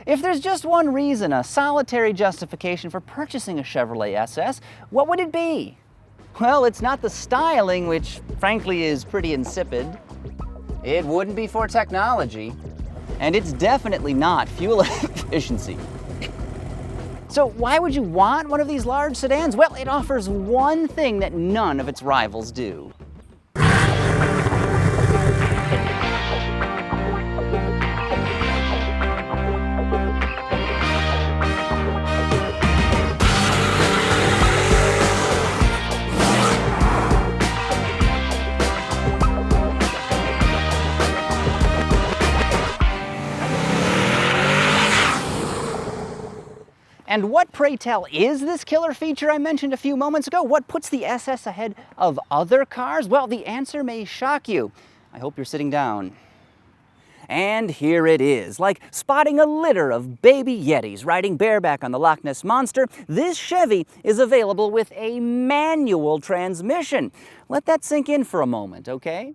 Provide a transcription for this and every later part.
If there's just one reason, a solitary justification for purchasing a Chevrolet SS, what would it be? Well, it's not the styling, which frankly is pretty insipid. It wouldn't be for technology. And it's definitely not fuel efficiency. So why would you want one of these large sedans? Well, it offers one thing that none of its rivals do. And what, pray tell, is this killer feature I mentioned a few moments ago? What puts the SS ahead of other cars? Well, the answer may shock you. I hope you're sitting down. And here it is. Like spotting a litter of baby Yetis riding bareback on the Loch Ness Monster, this Chevy is available with a manual transmission. Let that sink in for a moment, okay?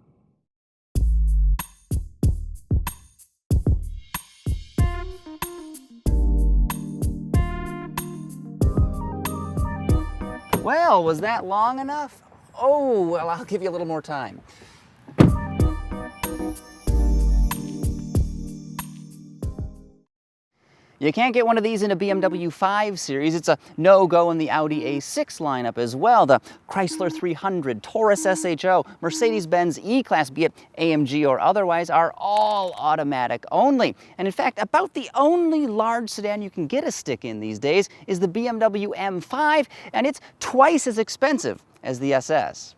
Well, was that long enough? Oh, well, I'll give you a little more time. You can't get one of these in a BMW 5 Series. It's a no-go in the Audi A6 lineup as well. The Chrysler 300, Taurus SHO, Mercedes-Benz E-Class, be it AMG or otherwise, are all automatic only. And in fact, about the only large sedan you can get a stick in these days is the BMW M5, and it's twice as expensive as the SS.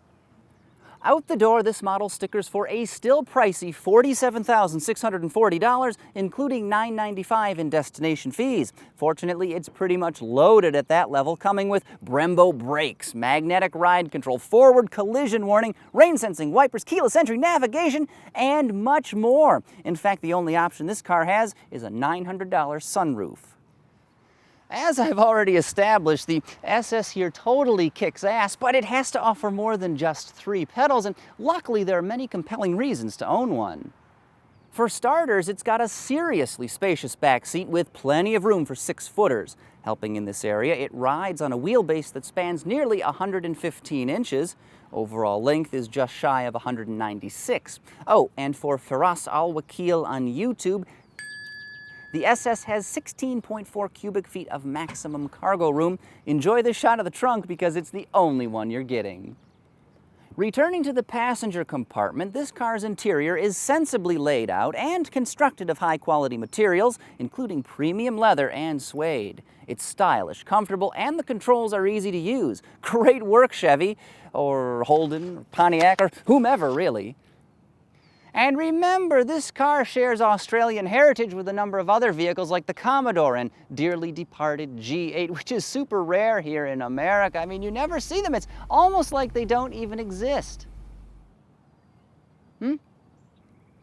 Out the door, this model stickers for a still pricey $47,640, including $995 in destination fees. Fortunately, it's pretty much loaded at that level, coming with Brembo brakes, magnetic ride control, forward collision warning, rain-sensing wipers, keyless entry, navigation, and much more. In fact, the only option this car has is a $900 sunroof. As I've already established, the SS here totally kicks ass, but it has to offer more than just 3 pedals, and luckily there are many compelling reasons to own one. For starters, it's got a seriously spacious back seat with plenty of room for 6-footers. Helping in this area, it rides on a wheelbase that spans nearly 115 inches. Overall length is just shy of 196. Oh, and for Firas Al-Wakil on YouTube, the SS has 16.4 cubic feet of maximum cargo room. Enjoy this shot of the trunk because it's the only one you're getting. Returning to the passenger compartment, this car's interior is sensibly laid out and constructed of high-quality materials, including premium leather and suede. It's stylish, comfortable, and the controls are easy to use. Great work, Chevy, or Holden, or Pontiac, or whomever, really. And remember, this car shares Australian heritage with a number of other vehicles like the Commodore and dearly departed G8, which is super rare here in America. I mean, you never see them. It's almost like they don't even exist.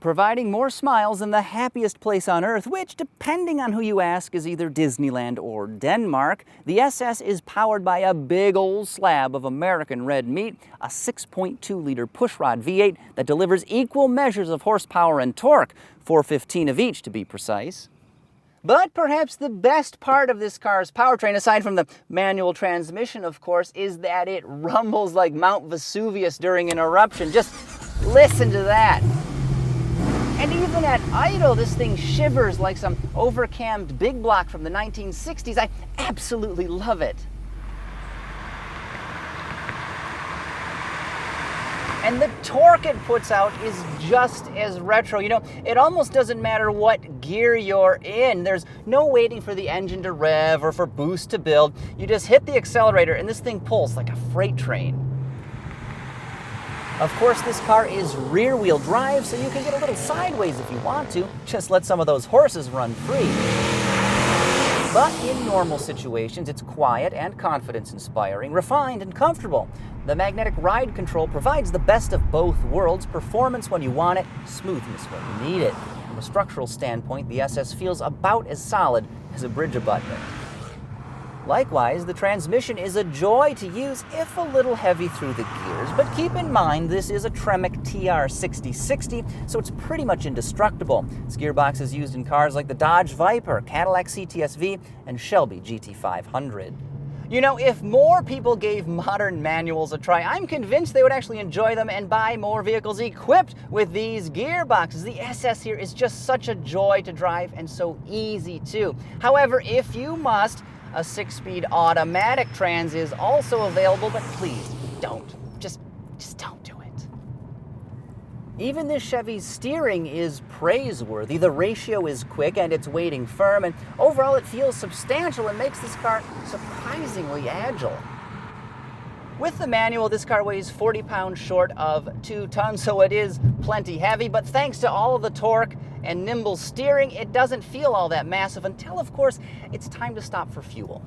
Providing more smiles than the happiest place on earth, which, depending on who you ask, is either Disneyland or Denmark, the SS is powered by a big old slab of American red meat, a 6.2-liter pushrod V8 that delivers equal measures of horsepower and torque, 415 of each to be precise. But perhaps the best part of this car's powertrain, aside from the manual transmission, of course, is that it rumbles like Mount Vesuvius during an eruption. Just listen to that. And even at idle, this thing shivers like some overcammed big block from the 1960s. I absolutely love it. And the torque it puts out is just as retro. You know, it almost doesn't matter what gear you're in. There's no waiting for the engine to rev or for boost to build. You just hit the accelerator and this thing pulls like a freight train. Of course, this car is rear-wheel drive, so you can get a little sideways if you want to. Just let some of those horses run free. But in normal situations, it's quiet and confidence-inspiring, refined and comfortable. The magnetic ride control provides the best of both worlds, performance when you want it, smoothness when you need it. From a structural standpoint, the SS feels about as solid as a bridge abutment. Likewise, the transmission is a joy to use if a little heavy through the gears, but keep in mind this is a Tremec TR6060, so it's pretty much indestructible. This gearbox is used in cars like the Dodge Viper, Cadillac CTS-V, and Shelby GT500. You know, if more people gave modern manuals a try, I'm convinced they would actually enjoy them and buy more vehicles equipped with these gearboxes. The SS here is just such a joy to drive and so easy too. However, if you must, a 6-speed automatic trans is also available, but please don't. Just don't do it. Even this Chevy's steering is praiseworthy. The ratio is quick and it's weighting firm, and overall it feels substantial and makes this car surprisingly agile. With the manual, this car weighs 40 pounds short of 2 tons, so it is plenty heavy, but thanks to all of the torque and nimble steering, it doesn't feel all that massive until, of course, it's time to stop for fuel.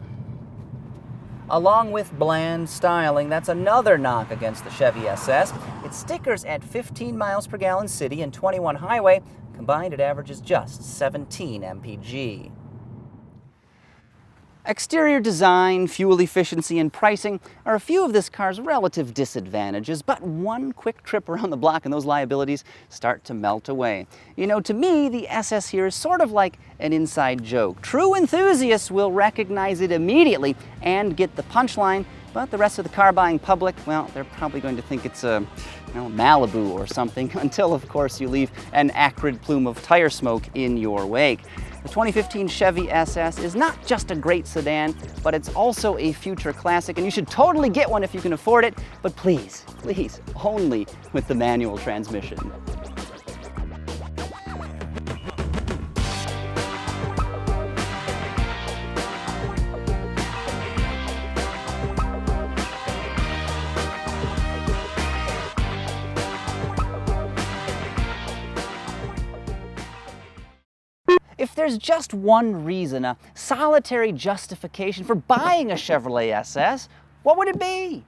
Along with bland styling, that's another knock against the Chevy SS. Its stickers at 15 miles per gallon city and 21 highway, combined it averages just 17 mpg. Exterior design, fuel efficiency, and pricing are a few of this car's relative disadvantages, but one quick trip around the block and those liabilities start to melt away. You know, to me, the SS here is sort of like an inside joke. True enthusiasts will recognize it immediately and get the punchline, but the rest of the car-buying public, well, they're probably going to think it's a Malibu or something, until, of course, you leave an acrid plume of tire smoke in your wake. The 2015 Chevy SS is not just a great sedan, but it's also a future classic, and you should totally get one if you can afford it, but please, only with the manual transmission. If there's just one reason, a solitary justification for buying a Chevrolet SS, what would it be?